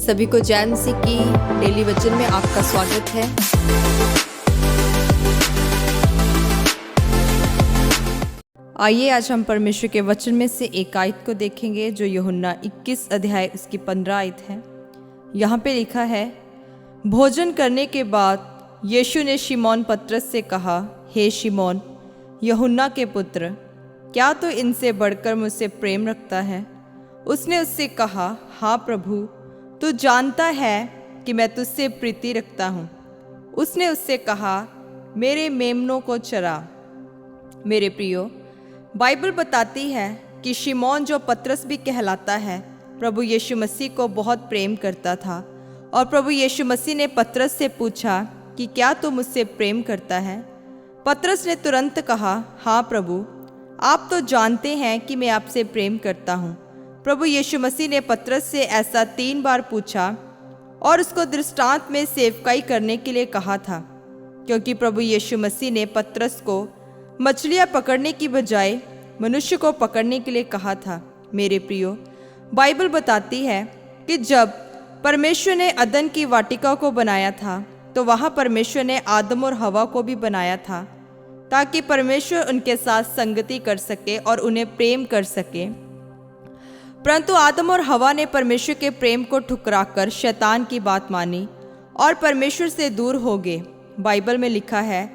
सभी को जय मसीह की डेली वचन में आपका स्वागत है। आइए आज हम परमेश्वर के वचन में से एक आयत को देखेंगे जो यूहन्ना 21 अध्याय उसकी 15 आयत है। यहाँ पे लिखा है, भोजन करने के बाद यीशु ने शिमोन पतरस से कहा, हे शिमोन यूहन्ना के पुत्र, क्या तू इनसे बढ़कर मुझसे प्रेम रखता है? उसने उससे कहा, हाँ प्रभु, तू जानता है कि मैं तुझसे प्रीति रखता हूँ। उसने उससे कहा, मेरे मेमनों को चरा। मेरे प्रियो, बाइबल बताती है कि शिमोन, जो पतरस भी कहलाता है, प्रभु यीशु मसीह को बहुत प्रेम करता था। और प्रभु यीशु मसीह ने पतरस से पूछा कि क्या तू मुझसे प्रेम करता है? पतरस ने तुरंत कहा, हाँ प्रभु, आप तो जानते हैं कि मैं आपसे प्रेम करता हूँ। प्रभु यीशु मसीह ने पतरस से ऐसा 3 बार पूछा और उसको दृष्टांत में सेवकाई करने के लिए कहा था, क्योंकि प्रभु यीशु मसीह ने पतरस को मछलियाँ पकड़ने की बजाय मनुष्य को पकड़ने के लिए कहा था। मेरे प्रियो, बाइबल बताती है कि जब परमेश्वर ने अदन की वाटिका को बनाया था तो वहाँ परमेश्वर ने आदम और हवा को भी बनाया था, ताकि परमेश्वर उनके साथ संगति कर सके और उन्हें प्रेम कर सके। परंतु आदम और हवा ने परमेश्वर के प्रेम को ठुकराकर शैतान की बात मानी और परमेश्वर से दूर हो गए। बाइबल में लिखा है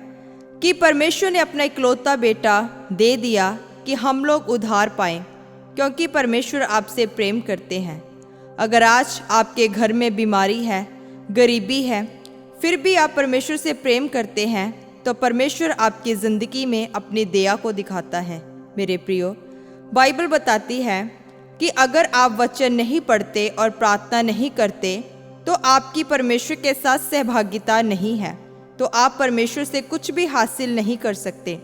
कि परमेश्वर ने अपना इकलौता बेटा दे दिया कि हम लोग उद्धार पाएं, क्योंकि परमेश्वर आपसे प्रेम करते हैं। अगर आज आपके घर में बीमारी है, गरीबी है, फिर भी आप परमेश्वर से प्रेम करते हैं, तो परमेश्वर आपकी ज़िंदगी में अपनी दया को दिखाता है। मेरे प्रियो, बाइबल बताती है कि अगर आप वचन नहीं पढ़ते और प्रार्थना नहीं करते तो आपकी परमेश्वर के साथ सहभागिता नहीं है, तो आप परमेश्वर से कुछ भी हासिल नहीं कर सकते।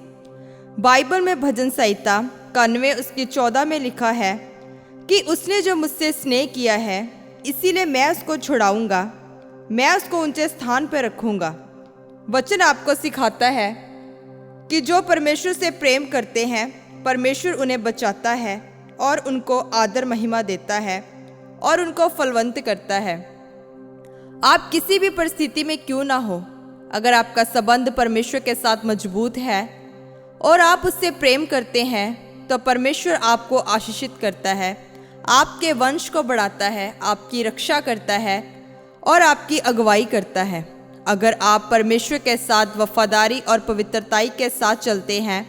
बाइबल में भजन संहिता 91 उसकी 14 में लिखा है कि उसने जो मुझसे स्नेह किया है, इसीलिए मैं उसको छुड़ाऊंगा, मैं उसको ऊंचे स्थान पर रखूंगा। वचन आपको सिखाता है कि जो परमेश्वर से प्रेम करते हैं, परमेश्वर उन्हें बचाता है और उनको आदर महिमा देता है और उनको फलवंत करता है। आप किसी भी परिस्थिति में क्यों ना हो, अगर आपका संबंध परमेश्वर के साथ मजबूत है और आप उससे प्रेम करते हैं, तो परमेश्वर आपको आशीषित करता है, आपके वंश को बढ़ाता है, आपकी रक्षा करता है और आपकी अगुवाई करता है। अगर आप परमेश्वर के साथ वफादारी और पवित्रताई के साथ चलते हैं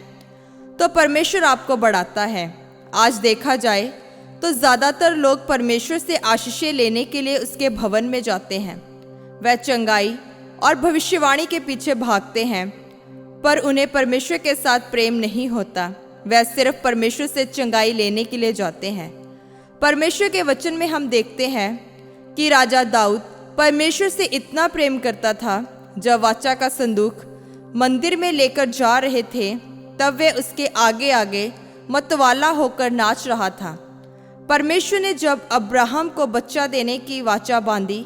तो परमेश्वर आपको बढ़ाता है। आज देखा जाए तो ज़्यादातर लोग परमेश्वर से आशीषें लेने के लिए उसके भवन में जाते हैं। वह चंगाई और भविष्यवाणी के पीछे भागते हैं, पर उन्हें परमेश्वर के साथ प्रेम नहीं होता। वह सिर्फ परमेश्वर से चंगाई लेने के लिए जाते हैं। परमेश्वर के वचन में हम देखते हैं कि राजा दाऊद परमेश्वर से इतना प्रेम करता था, जब वाचा का संदूक मंदिर में लेकर जा रहे थे, तब वह उसके आगे आगे मतवाला होकर नाच रहा था। परमेश्वर ने जब अब्राहम को बच्चा देने की वाचा बांधी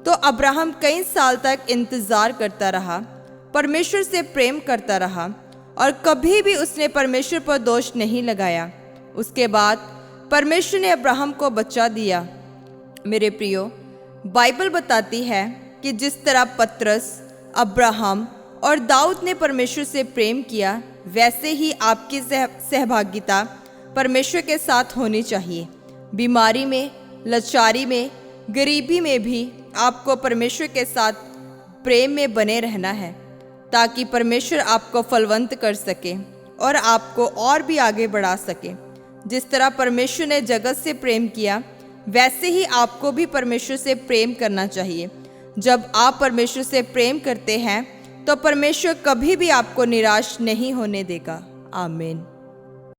तो अब्राहम कई साल तक इंतजार करता रहा, परमेश्वर से प्रेम करता रहा और कभी भी उसने परमेश्वर पर दोष नहीं लगाया। उसके बाद परमेश्वर ने अब्राहम को बच्चा दिया। मेरे प्रियो, बाइबल बताती है कि जिस तरह पतरस, अब्राहम और दाऊद ने परमेश्वर से प्रेम किया, वैसे ही आपकी सहभागिता परमेश्वर के साथ होनी चाहिए। बीमारी में, लाचारी में, गरीबी में भी आपको परमेश्वर के साथ प्रेम में बने रहना है, ताकि परमेश्वर आपको फलवंत कर सके और आपको और भी आगे बढ़ा सके। जिस तरह परमेश्वर ने जगत से प्रेम किया, वैसे ही आपको भी परमेश्वर से प्रेम करना चाहिए। जब आप परमेश्वर से प्रेम करते हैं तो परमेश्वर कभी भी आपको निराश नहीं होने देगा। आमीन।